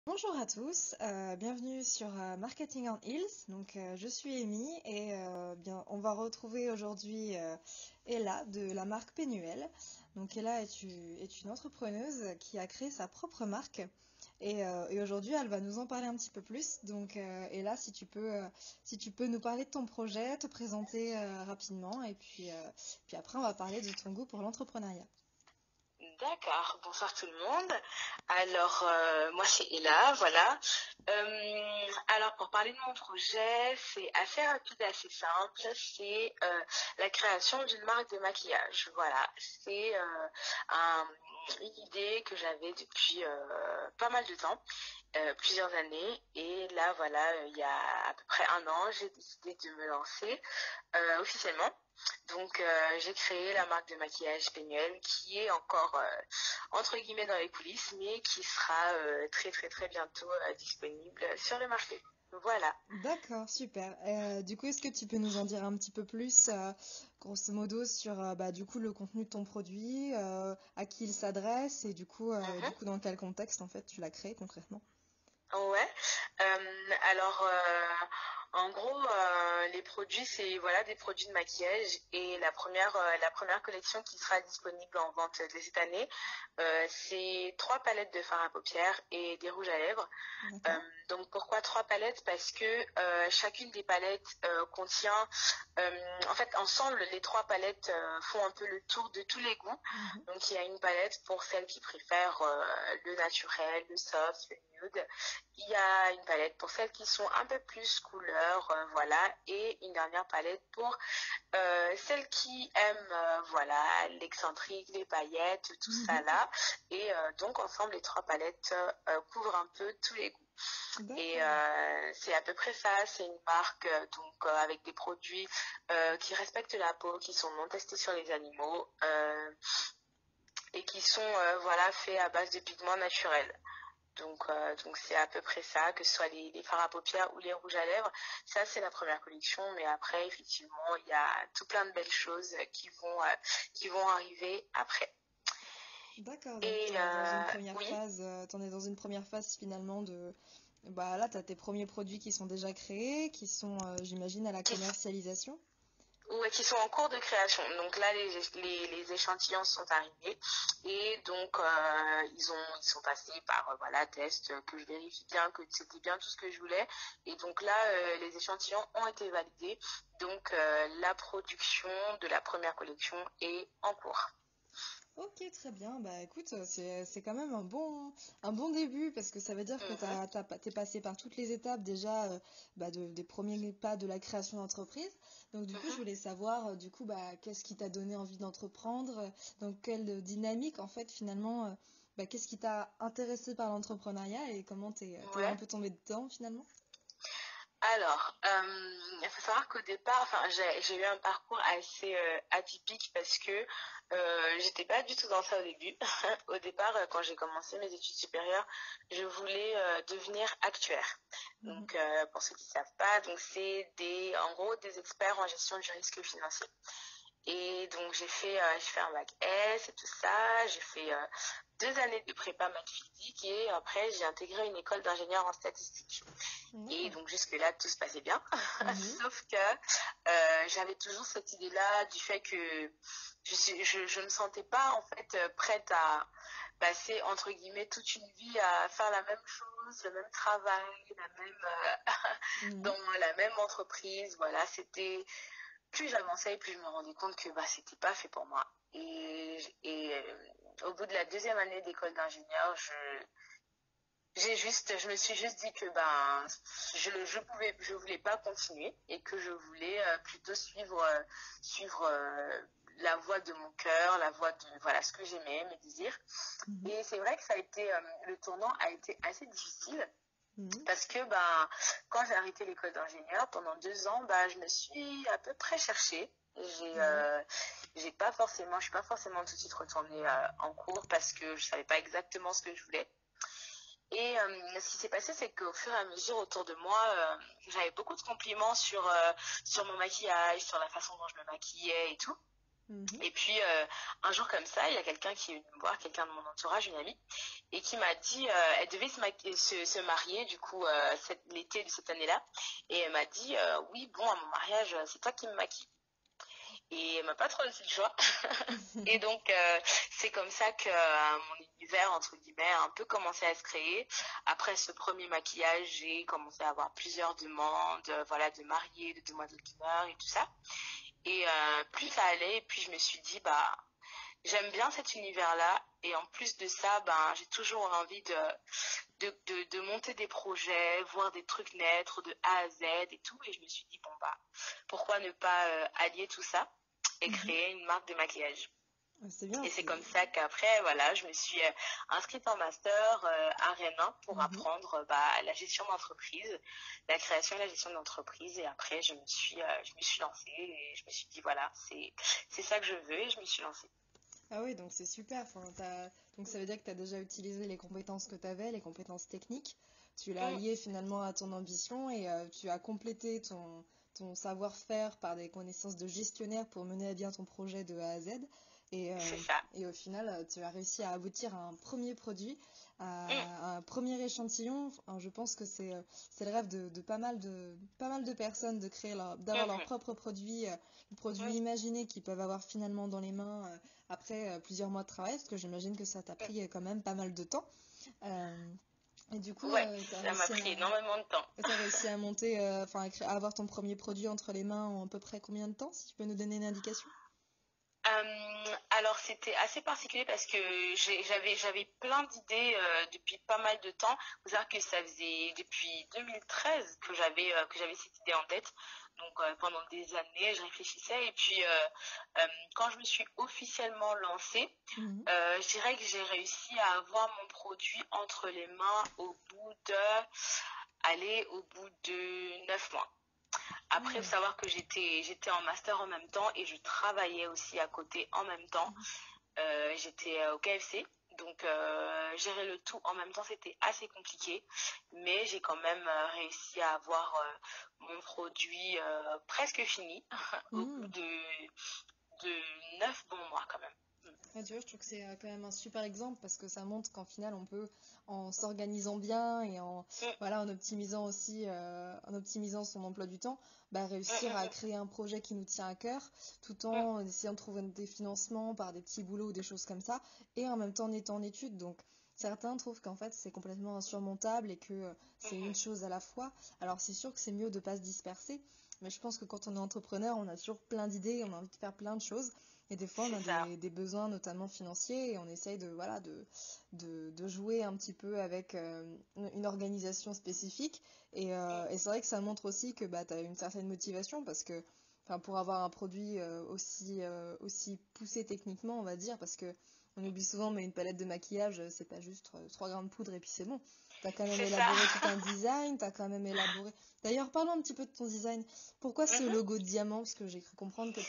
Bonjour à tous, bienvenue sur Marketing on Heels. Je suis Amy et on va retrouver aujourd'hui Ella de la marque Pénuel. Donc Ella est une entrepreneuse qui a créé sa propre marque et aujourd'hui elle va nous en parler un petit peu plus. Ella, si tu peux nous parler de ton projet, te présenter rapidement puis après on va parler de ton goût pour l'entrepreneuriat. D'accord, bonsoir tout le monde. Moi c'est Ella, voilà. Alors pour parler de mon projet, c'est assez rapide, assez simple. C'est la création d'une marque de maquillage. Voilà, c'est une idée que j'avais depuis pas mal de temps, plusieurs années. Et là, voilà, il y a à peu près un an, j'ai décidé de me lancer officiellement. J'ai créé la marque de maquillage Pénuel qui est encore entre guillemets dans les coulisses, mais qui sera très très très bientôt disponible sur le marché. Voilà. D'accord, super. Du coup, est-ce que tu peux nous en dire un petit peu plus, grosso modo, sur du coup, le contenu de ton produit, à qui il s'adresse et Mhm. dans quel contexte en fait tu l'as créé concrètement? Ouais. Alors, en gros, les produits, c'est voilà des produits de maquillage et la première collection qui sera disponible en vente de cette année, c'est trois palettes de fard à paupières et des rouges à lèvres. Euh, D'accord. donc pourquoi trois palettes? Parce que chacune des palettes contient, en fait ensemble les trois palettes font un peu le tour de tous les goûts. Mhm. Donc il y a une palette pour celles qui préfèrent le naturel, le soft, le nude. Il y a une palette pour celles qui sont un peu plus couleur, voilà, et une dernière palette pour celles qui aiment voilà l'excentrique, les paillettes, tout ça Mhm. là. Et donc ensemble les trois palettes couvrent un peu tous les goûts. Et D'accord. c'est à peu près ça, c'est une marque avec des produits qui respectent la peau, qui sont non testés sur les animaux et qui sont voilà faits à base de pigments naturels. Donc c'est à peu près ça, que ce soit les fards à paupières ou les rouges à lèvres. Ça, c'est la première collection, mais après, effectivement, il y a tout plein de belles choses qui vont arriver après. D'accord, donc Et oui, t'en es dans une première phase finalement bah là, tu as tes premiers produits qui sont déjà créés, qui sont, j'imagine, à la qui, commercialisation. ouais, qui sont en cours de création. Donc là, les échantillons sont arrivés et ils sont passés par voilà test que je vérifie bien que c'était bien tout ce que je voulais. Et donc là, les échantillons ont été validés. Donc la production de la première collection est en cours. Ok, très bien. Bah écoute, c'est quand même un bon début parce que ça veut dire que Mhm, t'es passé par toutes les étapes déjà des premiers pas de la création d'entreprise. Donc du coup, je mhm. voulais savoir qu'est-ce qui t'a donné envie d'entreprendre, dans quelle dynamique en fait finalement, qu'est-ce qui t'a intéressé par l'entrepreneuriat et comment t'es un Ouais. peu tombé dedans finalement? Alors, il faut savoir qu'au départ, enfin, j'ai eu un parcours assez atypique parce que j'étais pas du tout dans ça au début. Au départ, quand j'ai commencé mes études supérieures, je voulais devenir actuaire. Mhm. Pour ceux qui savent pas, donc c'est en gros, des experts en gestion du risque financier. Et donc j'ai fait un bac S et tout ça. J'ai fait 2 années de prépa maths physique et après j'ai intégré une école d'ingénieur en statistique. Et D'accord. donc jusque-là, tout se passait bien. Mhm. Sauf que j'avais toujours cette idée-là du fait que je me sentais pas en fait prête à passer entre guillemets toute une vie à faire la même chose, le même travail, Mhm. dans la même entreprise. Voilà, c'était plus j'avançais, plus je me rendais compte que bah c'était pas fait pour moi. Au bout de la deuxième année d'école d'ingénieur, je me suis juste dit que ben, je voulais pas continuer et que je voulais plutôt suivre la voie de mon cœur, la voie de, voilà, ce que j'aimais, mes désirs. Mhm. Et c'est vrai que ça a été, le tournant a été assez difficile Mhm. parce que, ben, quand j'ai arrêté l'école d'ingénieur pendant 2 ans, ben, je me suis à peu près cherchée. Ouais. Je suis pas forcément tout de suite retournée en cours parce que je savais pas exactement ce que je voulais. Et ce qui s'est passé, c'est qu'au fur et à mesure autour de moi, j'avais beaucoup de compliments sur mon maquillage, sur la façon dont je me maquillais et tout. Mhm. Et puis, un jour comme ça, il y a quelqu'un qui est venu me voir, quelqu'un de mon entourage, une amie, et qui m'a dit, elle devait se marier, du coup, l'été de cette année-là. Et elle m'a dit, oui, bon, à mon mariage, c'est toi qui me maquilles. Et elle m'a pas trop laissé le choix. Et donc, c'est comme ça que mon univers, entre guillemets, a un peu commencé à se créer. Après ce premier maquillage, j'ai commencé à avoir plusieurs demandes, voilà, de mariés, de demoiselles d'honneur et tout ça. Et plus ça allait, puis je me suis dit, bah, j'aime bien cet univers-là. Et en plus de ça, ben, j'ai toujours envie de monter des projets, voir des trucs naître de A à Z et tout. Et je me suis dit, bon, bah, pourquoi ne pas allier tout ça et Mhm. créer une marque de maquillage. C'est bien, Et c'est c'est... comme ça qu'après, voilà, je me suis inscrite en master à Rennes 1 pour Mhm. apprendre bah, la gestion d'entreprise, la création et la gestion d'entreprise. Et après, je me suis lancée et je me suis dit, voilà, c'est ça que je veux et je me suis lancée. Ah oui, donc c'est super. Enfin, donc ça veut dire que tu as déjà utilisé les compétences que tu avais, les compétences techniques. Tu l'as Mm, allié finalement à ton ambition et tu as complété ton savoir-faire par des connaissances de gestionnaire pour mener à bien ton projet de A à Z. c'est ça. Et au final, tu as réussi à aboutir à un premier produit, Mm, à un premier échantillon. Enfin, je pense que c'est le rêve de pas mal de personnes de d'avoir leur mhm, propre produit, le produit oui, imaginé qu'ils peuvent avoir finalement dans les mains après plusieurs mois de travail, parce que j'imagine que ça t'a pris quand même pas mal de temps. Euh, et du coup, ouais, ça m'a pris énormément de temps. t'as réussi à monter, enfin à avoir ton premier produit entre les mains en à peu près combien de temps, si tu peux nous donner une indication? Alors c'était assez particulier parce que j'avais plein d'idées depuis pas mal de temps. Faut savoir que ça faisait depuis 2013 que j'avais cette idée en tête. Donc pendant des années, je réfléchissais et puis quand je me suis officiellement lancée, Mhm. je dirais que j'ai réussi à avoir mon produit entre les mains au bout de 9 mois. Après, il faut Ouais. savoir que j'étais en master en même temps et je travaillais aussi à côté en même temps. J'étais au KFC, donc gérer le tout en même temps, c'était assez compliqué. Mais j'ai quand même réussi à avoir mon produit presque fini au bout Mhm. de 9 bons mois quand même. Ouais, tu vois, je trouve que c'est quand même un super exemple parce que ça montre qu'en final, on peut, en s'organisant bien et Mm, voilà, en optimisant aussi, en optimisant son emploi du temps, bah, mm, réussir à mm, créer un projet qui nous tient à cœur, tout mm, en essayant de trouver des financements par des petits boulots ou des choses comme ça, et en même temps en étant en études. Donc, certains trouvent qu'en fait, c'est complètement insurmontable et que mm, c'est une chose à la fois. Alors, c'est sûr que c'est mieux de pas se disperser, mais je pense que quand on est entrepreneur, on a toujours plein d'idées, on a envie de faire plein de choses. Et des fois, on c'est a ça. des besoins, notamment financiers, et on essaye voilà, de jouer un petit peu avec une organisation spécifique. Mm, Et c'est vrai que ça montre aussi que bah, tu as une certaine motivation, parce que enfin, pour avoir un produit aussi poussé techniquement, on va dire, parce que on oublie souvent, mais une palette de maquillage, c'est pas juste 3 grammes de poudre et puis c'est bon. Tu as quand même c'est ça. élaboré tout un design, tu as quand même élaboré... D'ailleurs, parlons un petit peu de ton design. Pourquoi ce Mhm, logo de diamant? Parce que j'ai cru comprendre que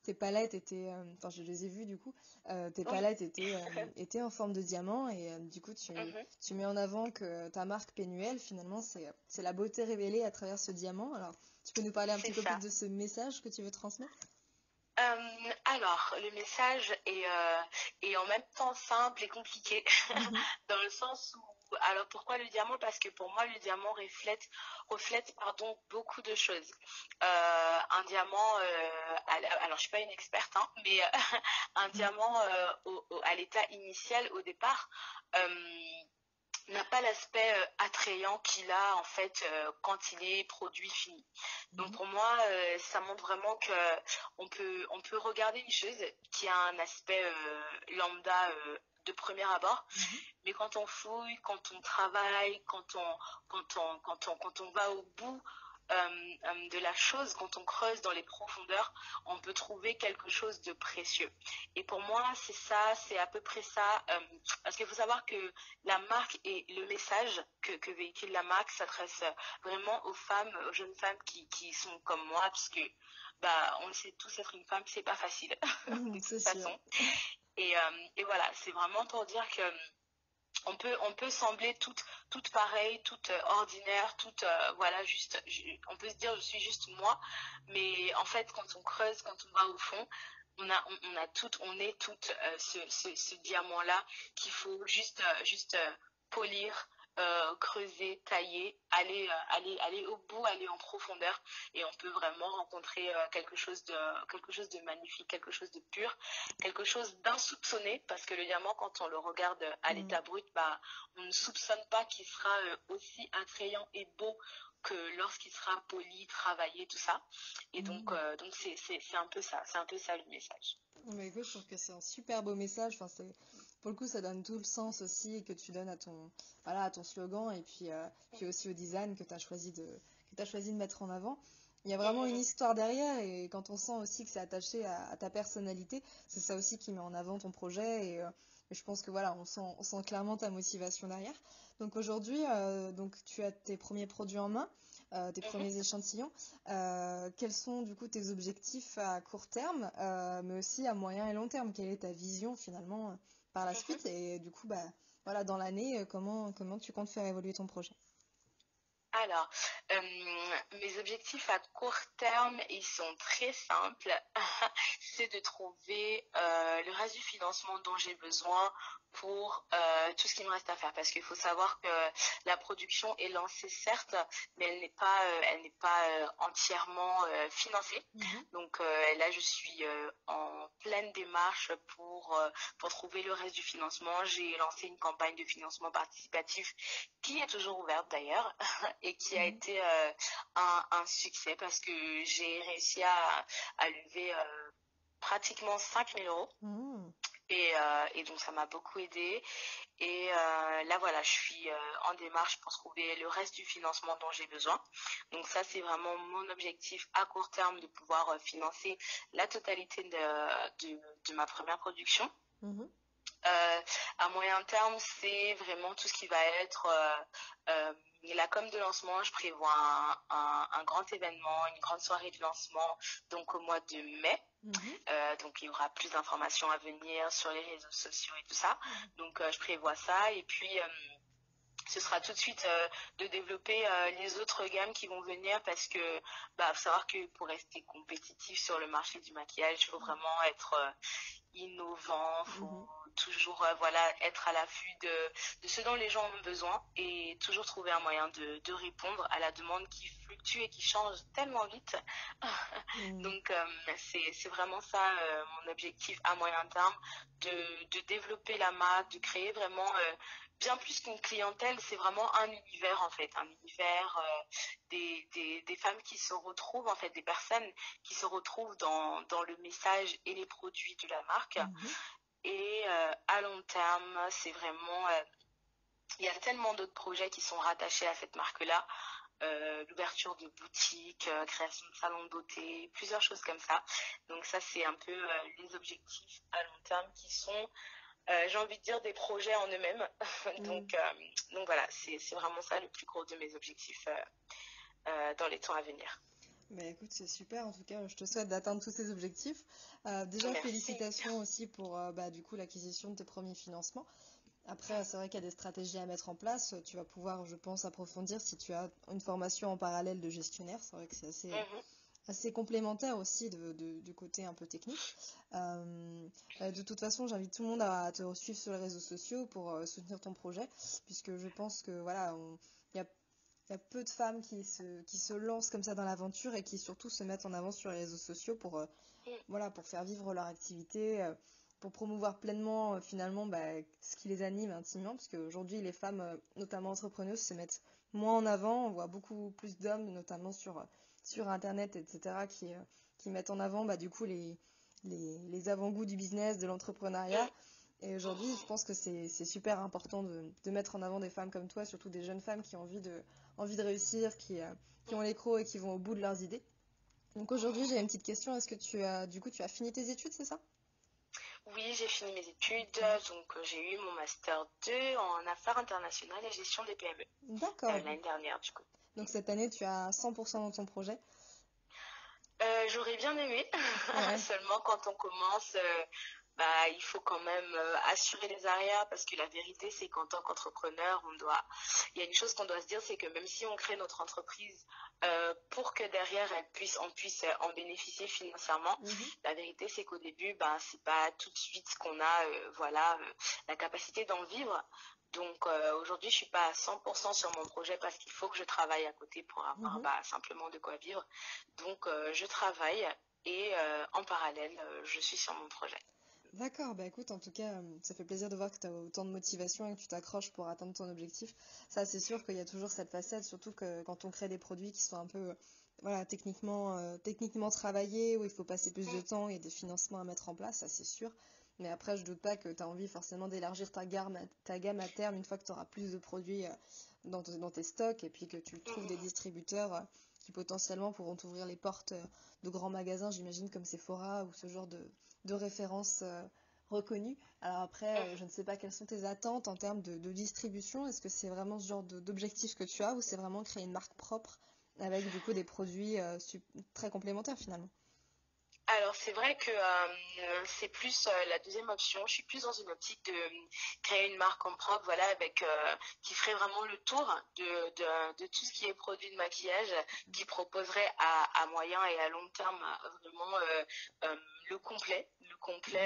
tes palettes étaient, enfin je les ai vues du coup, tes oui. palettes étaient en forme de diamant et du coup Mhm. tu mets en avant que ta marque Pénuel finalement c'est la beauté révélée à travers ce diamant. Alors tu peux nous parler un C'est petit peu plus ça. de ce message que tu veux transmettre? Alors, le message est en même temps simple et compliqué, Mhm, dans le sens où, alors pourquoi le diamant? Parce que pour moi, le diamant reflète pardon, beaucoup de choses. Un diamant, alors je suis pas une experte, hein, mais un diamant à l'état initial, au départ, euh, n'a pas l'aspect attrayant qu'il a en fait quand il est produit fini. Donc mhm, pour moi, ça montre vraiment que on peut regarder une chose qui a un aspect lambda de premier abord, mhm, mais quand on fouille, quand on travaille, quand on va au bout de la chose, quand on creuse dans les profondeurs, on peut trouver quelque chose de précieux. Et pour moi, c'est ça, c'est à peu près ça, parce qu'il faut savoir que la marque et le message que véhicule la marque s'adresse vraiment aux femmes, aux jeunes femmes qui sont comme moi, parce que bah, on le sait tous, être une femme, c'est pas facile, de mhm, c'est toute sûr. façon. Et voilà, c'est vraiment pour dire que on peut sembler toutes pareilles, toutes ordinaires, toutes, voilà, on peut se dire je suis juste moi, mais en fait, quand on creuse, quand on va au fond, on est toutes ce diamant-là qu'il faut juste polir, creuser, tailler, aller au bout, aller en profondeur, et on peut vraiment rencontrer quelque chose de magnifique, quelque chose de pur, quelque chose d'insoupçonné, parce que le diamant, quand on le regarde à Mm. l'état brut, bah, on ne soupçonne pas qu'il sera aussi attrayant et beau que lorsqu'il sera poli, travaillé, tout ça. Et Mm. donc c'est un peu ça le message. Mais écoute, je trouve que c'est un super beau message. Enfin, pour le coup, ça donne tout le sens aussi que tu donnes à voilà, à ton slogan et puis aussi au design que tu as choisi de mettre en avant. Il y a vraiment une Mhm. histoire derrière et quand on sent aussi que c'est attaché à ta personnalité, c'est ça aussi qui met en avant ton projet et je pense que voilà, on sent clairement ta motivation derrière. Donc aujourd'hui, donc tu as tes premiers produits en main, tes Mhm. premiers échantillons. Quels sont du coup tes objectifs à court terme, mais aussi à moyen et long terme? Quelle est ta vision finalement par la Mhm. suite? Et du coup, bah, voilà, dans l'année, comment tu comptes faire évoluer ton projet? Alors, mes objectifs à court terme, ils sont très simples. C'est de trouver le reste du financement dont j'ai besoin pour tout ce qui me reste à faire. Parce qu'il faut savoir que la production est lancée, certes, mais elle n'est pas entièrement financée. Mhm. Donc là, je suis en pleine démarche pour trouver le reste du financement. J'ai lancé une campagne de financement participatif qui est toujours ouverte d'ailleurs et qui a Mhm. été un succès parce que j'ai réussi à lever pratiquement 5 000 € Mhm. et donc ça m'a beaucoup aidé et là voilà je suis en démarche pour trouver le reste du financement dont j'ai besoin, donc ça c'est vraiment mon objectif à court terme, de pouvoir financer la totalité de ma première production. Mhm. euh, à moyen terme, c'est vraiment tout ce qui va être la com de lancement. Je prévois un grand événement, une grande soirée de lancement, donc au mois de mai. Mhm. Donc il y aura plus d'informations à venir sur les réseaux sociaux et tout ça. Donc je prévois ça et puis ce sera tout de suite de développer les autres gammes qui vont venir parce que faut savoir que pour rester compétitif sur le marché du maquillage, il faut vraiment être innovant, faut Mhm. toujours voilà, être à l'affût de ce dont les gens ont besoin et toujours trouver un moyen de répondre à la demande qui fluctue et qui change tellement vite. Mhm. Donc c'est vraiment ça mon objectif à moyen terme, de développer la marque, de créer vraiment bien plus qu'une clientèle, c'est vraiment un univers en fait, un univers des femmes qui se retrouvent, en fait des personnes qui se retrouvent dans le message et les produits de la marque. Mhm. Et à long terme, c'est vraiment... il y a tellement d'autres projets qui sont rattachés à cette marque-là. L'ouverture de boutiques, création de salons de beauté, plusieurs choses comme ça. Donc ça, c'est un peu les objectifs à long terme qui sont, j'ai envie de dire, des projets en eux-mêmes. Mhm. donc voilà, c'est vraiment ça le plus gros de mes objectifs dans les temps à venir. Bah, écoute, c'est super. En tout cas, je te souhaite d'atteindre tous ces objectifs. Déjà, Merci. félicitations aussi pour bah, du coup l'acquisition de tes premiers financements. Après, c'est vrai qu'il y a des stratégies à mettre en place. Tu vas pouvoir, je pense, approfondir si tu as une formation en parallèle de gestionnaire. C'est vrai que c'est Mhm. assez complémentaire aussi du côté un peu technique. De toute façon, j'invite tout le monde à te suivre sur les réseaux sociaux pour soutenir ton projet, puisque je pense que voilà, il y a peu de femmes qui se lancent comme ça dans l'aventure et qui surtout se mettent en avant sur les réseaux sociaux voilà, pour faire vivre leur activité, pour promouvoir pleinement finalement bah, ce qui les anime intimement, parce qu'aujourd'hui les femmes, notamment entrepreneuses, se mettent moins en avant. On voit beaucoup plus d'hommes, notamment sur Internet, etc., qui mettent en avant bah, du coup les avant-goûts du business, de l'entrepreneuriat. Et aujourd'hui, je pense que c'est super important de mettre en avant des femmes comme toi, surtout des jeunes femmes qui ont envie de réussir, qui ont les crocs et qui vont au bout de leurs idées. Donc aujourd'hui, j'ai une petite question. Est-ce que tu as fini tes études, c'est ça? Oui, j'ai fini mes études, Mhm. donc j'ai eu mon master 2 en affaires internationales et gestion des PME D'accord. l'année dernière du coup. Donc cette année, tu as 100% dans ton projet. J'aurais bien aimé, Ouais. seulement quand on commence, bah, il faut quand même assurer les arrières parce que la vérité, c'est qu'en tant qu'entrepreneur, il y a une chose qu'on doit se dire, c'est que même si on crée notre entreprise pour que derrière on puisse en bénéficier financièrement, Mhm. la vérité, c'est qu'au début, ben, c'est pas tout de suite qu'on a, voilà, la capacité d'en vivre. Donc aujourd'hui, je suis pas à 100% sur mon projet parce qu'il faut que je travaille à côté pour avoir Mhm. bah, simplement de quoi vivre. Donc je travaille et en parallèle, je suis sur mon projet. D'accord, bah écoute, en tout cas, ça fait plaisir de voir que tu as autant de motivation et que tu t'accroches pour atteindre ton objectif. Ça, c'est sûr qu'il y a toujours cette facette, surtout que quand on crée des produits qui sont un peu, voilà, techniquement travaillés, où il faut passer plus de temps et des financements à mettre en place, ça c'est sûr. Mais après, je doute pas que tu as envie forcément d'élargir ta gamme à terme une fois que tu auras plus de produits dans tes stocks et puis que tu trouves des distributeurs qui potentiellement pourront t'ouvrir les portes de grands magasins, j'imagine, comme Sephora ou ce genre de références reconnues. Alors après, je ne sais pas quelles sont tes attentes en termes de distribution. Est-ce que c'est vraiment ce genre d'objectif que tu as ou c'est vraiment créer une marque propre avec du coup des produits très complémentaires finalement? Alors, c'est vrai que c'est plus la deuxième option. Je suis plus dans une optique de créer une marque en propre, voilà, avec qui ferait vraiment le tour de tout ce qui est produit de maquillage, qui proposerait à moyen et à long terme vraiment le complet,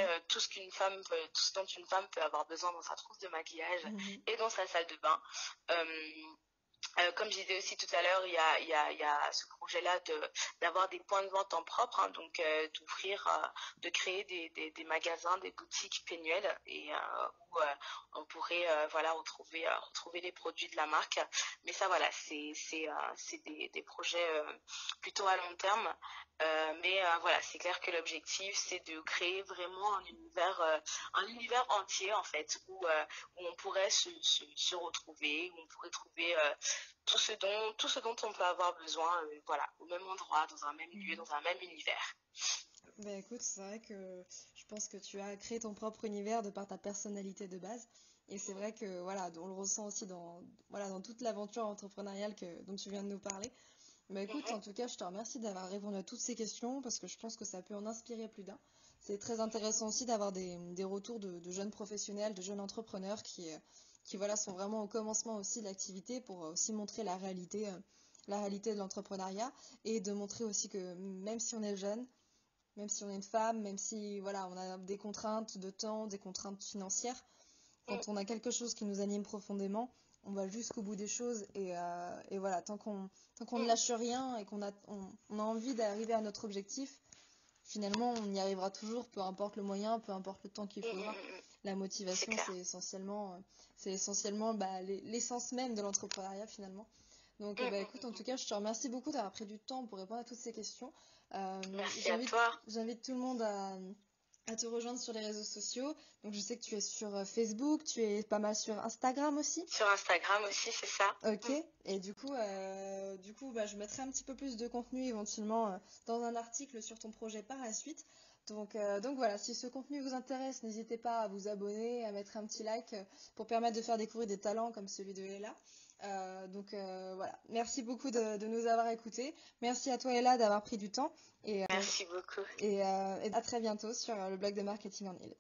Mhm. tout ce dont une femme peut avoir besoin dans sa trousse de maquillage Mhm. et dans sa salle de bain. Euh, comme je disais aussi tout à l'heure, il y a ce projet-là d'avoir des points de vente en propre, hein, donc de créer des magasins, des boutiques pénuelles et où on pourrait voilà retrouver les produits de la marque. Mais ça voilà, c'est des projets plutôt à long terme. Mais voilà, c'est clair que l'objectif c'est de créer vraiment un univers entier en fait où on pourrait se retrouver, où on pourrait trouver tout ce dont on peut avoir besoin, voilà, au même endroit, dans un même lieu, Mhm. dans un même univers. Bah écoute, c'est vrai que je pense que tu as créé ton propre univers de par ta personnalité de base. Et c'est vrai que voilà, on le ressent aussi voilà, dans toute l'aventure entrepreneuriale dont tu viens de nous parler. Bah écoute, en tout cas, je te remercie d'avoir répondu à toutes ces questions parce que je pense que ça peut en inspirer plus d'un. C'est très intéressant aussi d'avoir des retours de jeunes professionnels, de jeunes entrepreneurs qui voilà, sont vraiment au commencement aussi de l'activité pour aussi montrer la réalité de l'entrepreneuriat et de montrer aussi que même si on est jeune, même si on est une femme, même si voilà, on a des contraintes de temps, des contraintes financières, quand on a quelque chose qui nous anime profondément, on va jusqu'au bout des choses et voilà, tant qu'on ne lâche rien et on a envie d'arriver à notre objectif, finalement on y arrivera toujours, peu importe le moyen, peu importe le temps qu'il faudra. La C'est motivation, clair. c'est essentiellement bah, l'essence même de l'entrepreneuriat finalement. Donc, bah, écoute, en tout cas, je te remercie beaucoup d'avoir pris du temps pour répondre à toutes ces questions. Merci à J'invite, toi. j'invite tout le monde à te rejoindre sur les réseaux sociaux. Donc, je sais que tu es sur Facebook, tu es pas mal sur Instagram aussi. Sur Instagram aussi, c'est ça. Ok. Et du coup, bah, je mettrai un petit peu plus de contenu éventuellement dans un article sur ton projet par la suite. Donc voilà, si ce contenu vous intéresse, n'hésitez pas à vous abonner, à mettre un petit like pour permettre de faire découvrir des talents comme celui de Ella. Voilà, merci beaucoup de nous avoir écoutés. Merci à toi Ella d'avoir pris du temps et, Merci beaucoup. et à très bientôt sur le blog de Marketing en Ile.